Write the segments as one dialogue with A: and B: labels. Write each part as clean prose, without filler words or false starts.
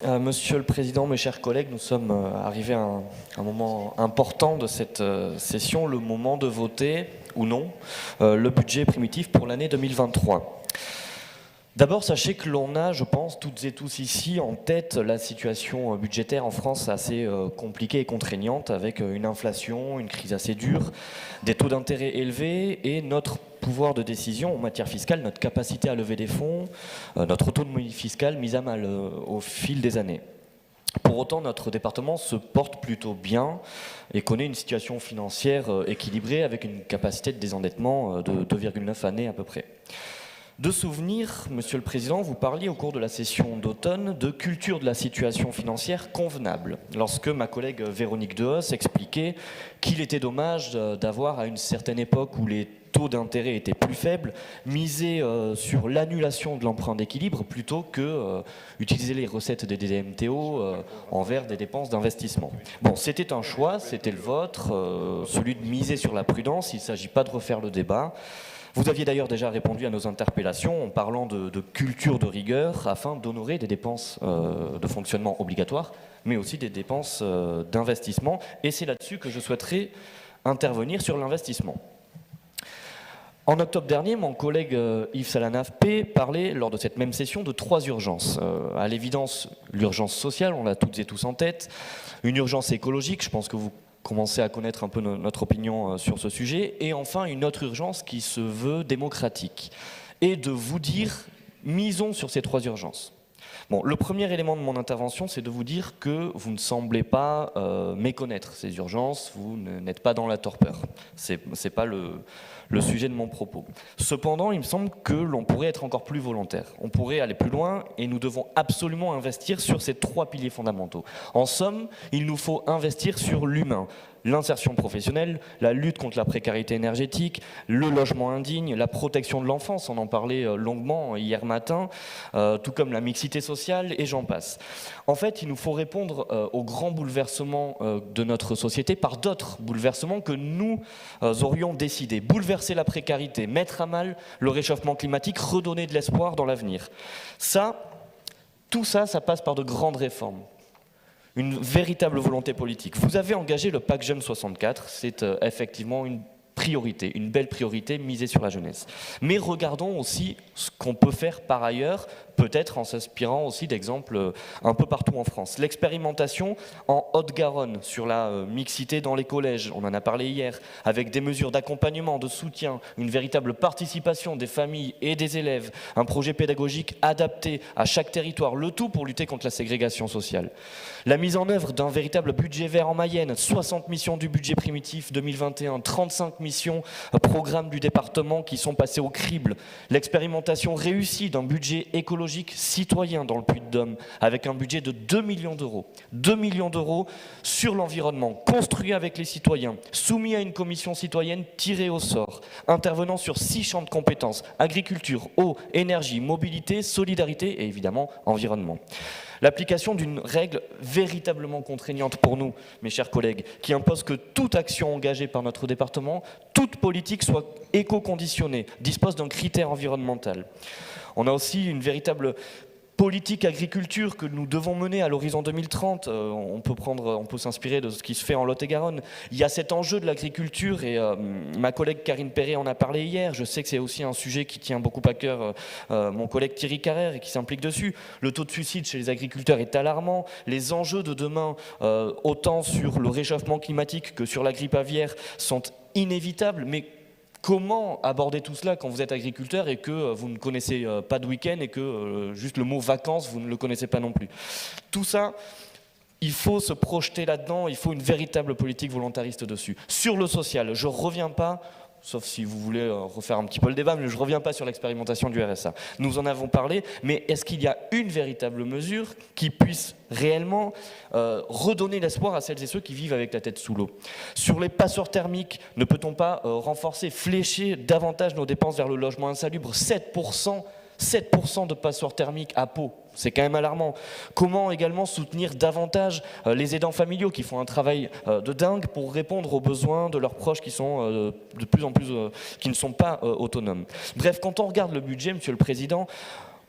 A: Monsieur le Président, mes chers collègues, nous sommes arrivés à un moment important de cette session, le moment de voter, ou non, le budget primitif pour l'année 2023. D'abord, sachez que l'on a, je pense, toutes et tous ici en tête la situation budgétaire en France assez compliquée et contraignante, avec une inflation, une crise assez dure, des taux d'intérêt élevés et notre pouvoir de décision en matière fiscale, notre capacité à lever des fonds, notre autonomie fiscale mise à mal au fil des années. Pour autant, notre département se porte plutôt bien et connaît une situation financière équilibrée avec une capacité de désendettement de 2,9 années à peu près. De souvenir, Monsieur le Président, vous parliez au cours de la session d'automne de culture de la situation financière convenable, lorsque ma collègue Véronique Dehos expliquait qu'il était dommage d'avoir, à une certaine époque où les taux d'intérêt étaient plus faibles, miser sur l'annulation de l'emprunt d'équilibre plutôt que utiliser les recettes des DMTO envers des dépenses d'investissement. Bon, c'était un choix, c'était le vôtre, celui de miser sur la prudence, il ne s'agit pas de refaire le débat. Vous aviez d'ailleurs déjà répondu à nos interpellations en parlant de culture de rigueur afin d'honorer des dépenses de fonctionnement obligatoires, mais aussi des dépenses d'investissement. Et c'est là-dessus que je souhaiterais intervenir sur l'investissement. En octobre dernier, mon collègue Yves Salanave-P parlait lors de cette même session de 3 urgences. À l'évidence, l'urgence sociale, on l'a toutes et tous en tête, une urgence écologique, je pense que vous commencer à connaître un peu notre opinion sur ce sujet, et enfin une autre urgence qui se veut démocratique, et de vous dire, misons sur ces 3 urgences. Bon, le premier élément de mon intervention, c'est de vous dire que vous ne semblez pas méconnaître ces urgences, vous n'êtes pas dans la torpeur. C'est pas le sujet de mon propos. Cependant, il me semble que l'on pourrait être encore plus volontaire. On pourrait aller plus loin et nous devons absolument investir sur ces 3 piliers fondamentaux. En somme, il nous faut investir sur l'humain. L'insertion professionnelle, la lutte contre la précarité énergétique, le logement indigne, la protection de l'enfance, on en parlait longuement hier matin, tout comme la mixité sociale et j'en passe. En fait, il nous faut répondre aux grands bouleversements de notre société par d'autres bouleversements que nous aurions décidé. Bouleverser la précarité, mettre à mal le réchauffement climatique, redonner de l'espoir dans l'avenir. Tout ça, ça passe par de grandes réformes. Une véritable volonté politique. Vous avez engagé le Pacte Jeune 64, c'est effectivement une priorité, une belle priorité misée sur la jeunesse. Mais regardons aussi ce qu'on peut faire par ailleurs, peut-être en s'inspirant aussi d'exemples un peu partout en France. L'expérimentation en Haute-Garonne sur la mixité dans les collèges, on en a parlé hier, avec des mesures d'accompagnement, de soutien, une véritable participation des familles et des élèves, un projet pédagogique adapté à chaque territoire, le tout pour lutter contre la ségrégation sociale. La mise en œuvre d'un véritable budget vert en Mayenne, 60 missions du budget primitif 2021, 35 missions programmes du département qui sont passées au crible, l'expérimentation réussie d'un budget écologique citoyen dans le Puy-de-Dôme, avec un budget de 2 millions d'euros. 2 millions d'euros sur l'environnement, construit avec les citoyens, soumis à une commission citoyenne tirée au sort, intervenant sur 6 champs de compétences, agriculture, eau, énergie, mobilité, solidarité et évidemment environnement. L'application d'une règle véritablement contraignante pour nous, mes chers collègues, qui impose que toute action engagée par notre département, toute politique soit éco-conditionnée, dispose d'un critère environnemental. On a aussi une véritable politique agriculture que nous devons mener à l'horizon 2030. On peut s'inspirer de ce qui se fait en Lot-et-Garonne. Il y a cet enjeu de l'agriculture et ma collègue Karine Perret en a parlé hier. Je sais que c'est aussi un sujet qui tient beaucoup à cœur mon collègue Thierry Carrère et qui s'implique dessus. Le taux de suicide chez les agriculteurs est alarmant. Les enjeux de demain, autant sur le réchauffement climatique que sur la grippe aviaire, sont inévitables, mais comment aborder tout cela quand vous êtes agriculteur et que vous ne connaissez pas de week-end et que juste le mot vacances, vous ne le connaissez pas non plus. Tout ça, il faut se projeter là-dedans, il faut une véritable politique volontariste dessus. Sur le social, je ne reviens pas, sauf si vous voulez refaire un petit peu le débat, mais je ne reviens pas sur l'expérimentation du RSA. Nous en avons parlé, mais est-ce qu'il y a une véritable mesure qui puisse réellement redonner l'espoir à celles et ceux qui vivent avec la tête sous l'eau? Sur les passeurs thermiques, ne peut-on pas renforcer, flécher davantage nos dépenses vers le logement insalubre? 7% de passoires thermiques à Pau, c'est quand même alarmant. Comment également soutenir davantage les aidants familiaux qui font un travail de dingue pour répondre aux besoins de leurs proches qui sont de plus en plus, qui ne sont pas autonomes. Bref, quand on regarde le budget, Monsieur le Président,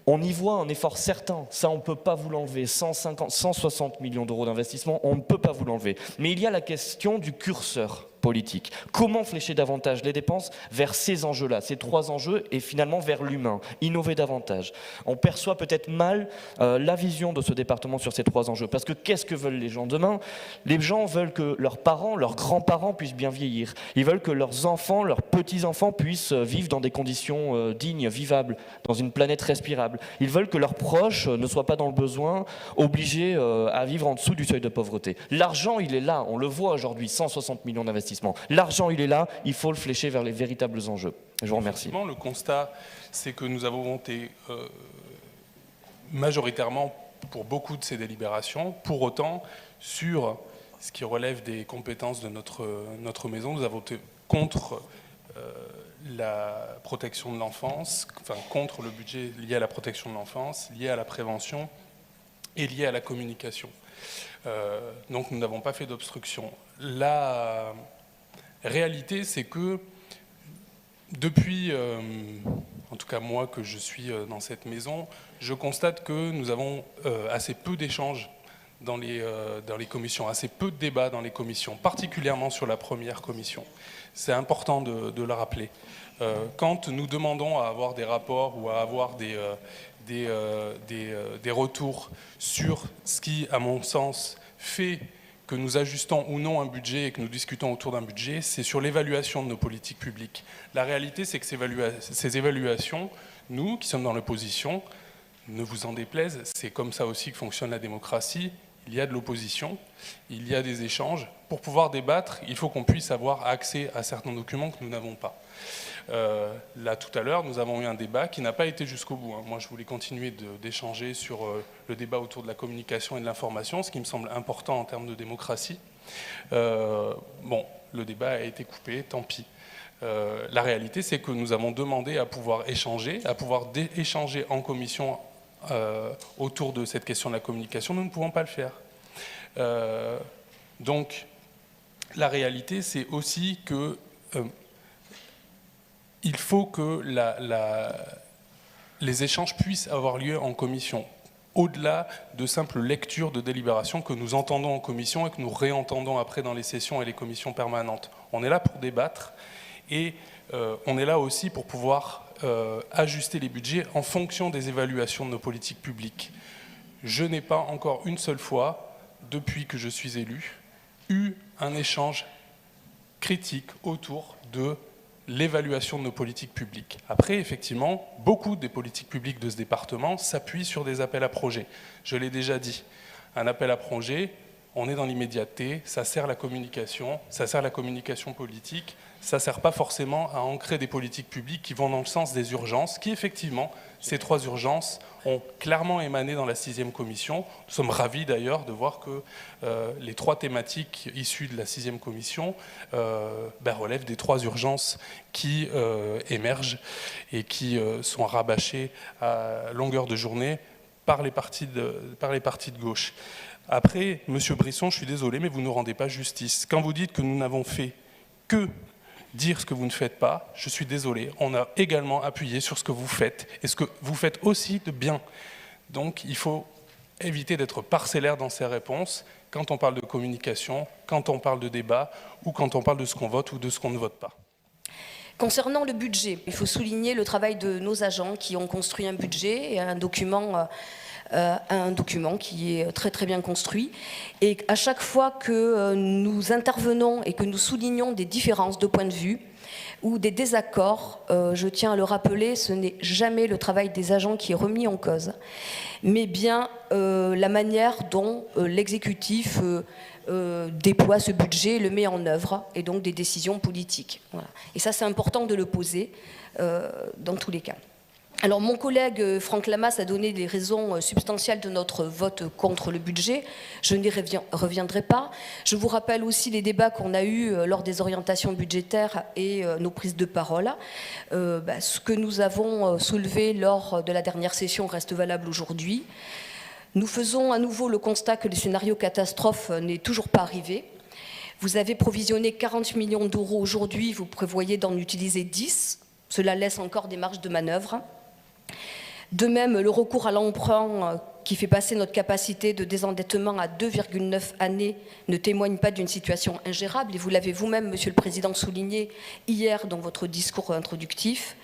A: On y voit un effort certain, ça on ne peut pas vous l'enlever, 150, 160 millions d'euros d'investissement, on ne peut pas vous l'enlever. Mais il y a la question du curseur politique. Comment flécher davantage les dépenses vers ces enjeux-là, ces 3 enjeux, et finalement vers l'humain, innover davantage. On perçoit peut-être mal la vision de ce département sur ces 3 enjeux, parce que qu'est-ce que veulent les gens demain? Les gens veulent que leurs parents, leurs grands-parents puissent bien vieillir. Ils veulent que leurs enfants, leurs petits-enfants puissent vivre dans des conditions dignes, vivables, dans une planète respirable. Ils veulent que leurs proches ne soient pas dans le besoin, obligés à vivre en dessous du seuil de pauvreté. L'argent, il est là, on le voit aujourd'hui, 160 millions d'investissements. L'argent, il est là, il faut le flécher vers les véritables enjeux. Je vous remercie.
B: Le constat, c'est que nous avons voté majoritairement pour beaucoup de ces délibérations. Pour autant, sur ce qui relève des compétences de notre maison, nous avons voté contre la protection de l'enfance, enfin contre le budget lié à la protection de l'enfance, lié à la prévention et lié à la communication. Donc nous n'avons pas fait d'obstruction. La réalité, c'est que depuis, en tout cas moi que je suis dans cette maison, je constate que nous avons assez peu d'échanges dans les commissions, assez peu de débats dans les commissions, particulièrement sur la première commission. C'est important de le rappeler. Quand nous demandons à avoir des rapports ou à avoir des retours sur ce qui, à mon sens, fait que nous ajustons ou non un budget et que nous discutons autour d'un budget, c'est sur l'évaluation de nos politiques publiques. La réalité, c'est que ces évaluations, nous, qui sommes dans l'opposition, ne vous en déplaise, c'est comme ça aussi que fonctionne la démocratie. Il y a de l'opposition, il y a des échanges. Pour pouvoir débattre, il faut qu'on puisse avoir accès à certains documents que nous n'avons pas. Là, tout à l'heure, nous avons eu un débat qui n'a pas été jusqu'au bout. Moi, je voulais continuer d'échanger sur le débat autour de la communication et de l'information, ce qui me semble important en termes de démocratie. Bon, le débat a été coupé, tant pis. La réalité, c'est que nous avons demandé à pouvoir échanger en commission autour de cette question de la communication. Nous ne pouvons pas le faire. Donc, la réalité, c'est aussi que il faut que les échanges puissent avoir lieu en commission, au-delà de simples lectures de délibération que nous entendons en commission et que nous réentendons après dans les sessions et les commissions permanentes. On est là pour débattre et on est là aussi pour pouvoir ajuster les budgets en fonction des évaluations de nos politiques publiques. Je n'ai pas encore une seule fois, depuis que je suis élu, eu un échange critique autour de l'évaluation de nos politiques publiques. Après, effectivement, beaucoup des politiques publiques de ce département s'appuient sur des appels à projets. Je l'ai déjà dit, un appel à projet, on est dans l'immédiateté, ça sert la communication politique, ça ne sert pas forcément à ancrer des politiques publiques qui vont dans le sens des urgences, qui effectivement, ces 3 urgences ont clairement émané dans la 6e commission. Nous sommes ravis d'ailleurs de voir que les 3 thématiques issues de la 6e commission relèvent des 3 urgences qui émergent et qui sont rabâchées à longueur de journée par les partis de gauche. Après, Monsieur Brisson, je suis désolé, mais vous ne rendez pas justice. Quand vous dites que nous n'avons fait que dire ce que vous ne faites pas, je suis désolé. On a également appuyé sur ce que vous faites, et ce que vous faites aussi de bien. Donc, il faut éviter d'être parcellaire dans ses réponses quand on parle de communication, quand on parle de débat, ou quand on parle de ce qu'on vote ou de ce qu'on ne vote pas.
C: Concernant le budget, il faut souligner le travail de nos agents qui ont construit un budget et un document qui est très très bien construit. Et à chaque fois que nous intervenons et que nous soulignons des différences de point de vue ou des désaccords, je tiens à le rappeler, ce n'est jamais le travail des agents qui est remis en cause, mais bien la manière dont l'exécutif déploie ce budget, le met en œuvre, et donc des décisions politiques. Voilà. Et ça, c'est important de le poser dans tous les cas. Alors, mon collègue Franck Lamas a donné les raisons substantielles de notre vote contre le budget. Je n'y reviendrai pas. Je vous rappelle aussi les débats qu'on a eus lors des orientations budgétaires et nos prises de parole. Ce que nous avons soulevé lors de la dernière session reste valable aujourd'hui. Nous faisons à nouveau le constat que le scénario catastrophe n'est toujours pas arrivé. Vous avez provisionné 40 millions d'euros aujourd'hui, vous prévoyez d'en utiliser 10. Cela laisse encore des marges de manœuvre. De même, le recours à l'emprunt qui fait passer notre capacité de désendettement à 2,9 années ne témoigne pas d'une situation ingérable. Et vous l'avez vous-même, Monsieur le Président, souligné hier dans votre discours introductif.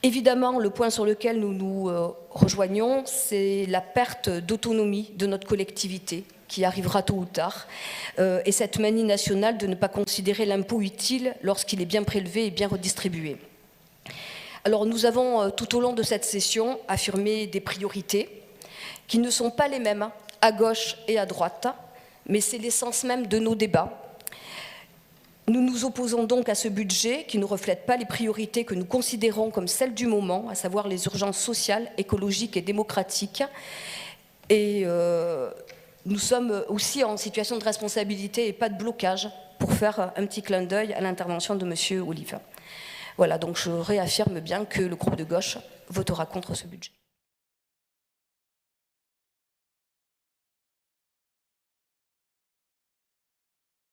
C: Évidemment, le point sur lequel nous nous rejoignons, c'est la perte d'autonomie de notre collectivité, qui arrivera tôt ou tard, et cette manie nationale de ne pas considérer l'impôt utile lorsqu'il est bien prélevé et bien redistribué. Alors nous avons tout au long de cette session affirmé des priorités qui ne sont pas les mêmes à gauche et à droite, mais c'est l'essence même de nos débats. Nous nous opposons donc à ce budget qui ne reflète pas les priorités que nous considérons comme celles du moment, à savoir les urgences sociales, écologiques et démocratiques. Et nous sommes aussi en situation de responsabilité et pas de blocage pour faire un petit clin d'œil à l'intervention de M. Olive. Voilà, donc je réaffirme bien que le groupe de gauche votera contre ce budget.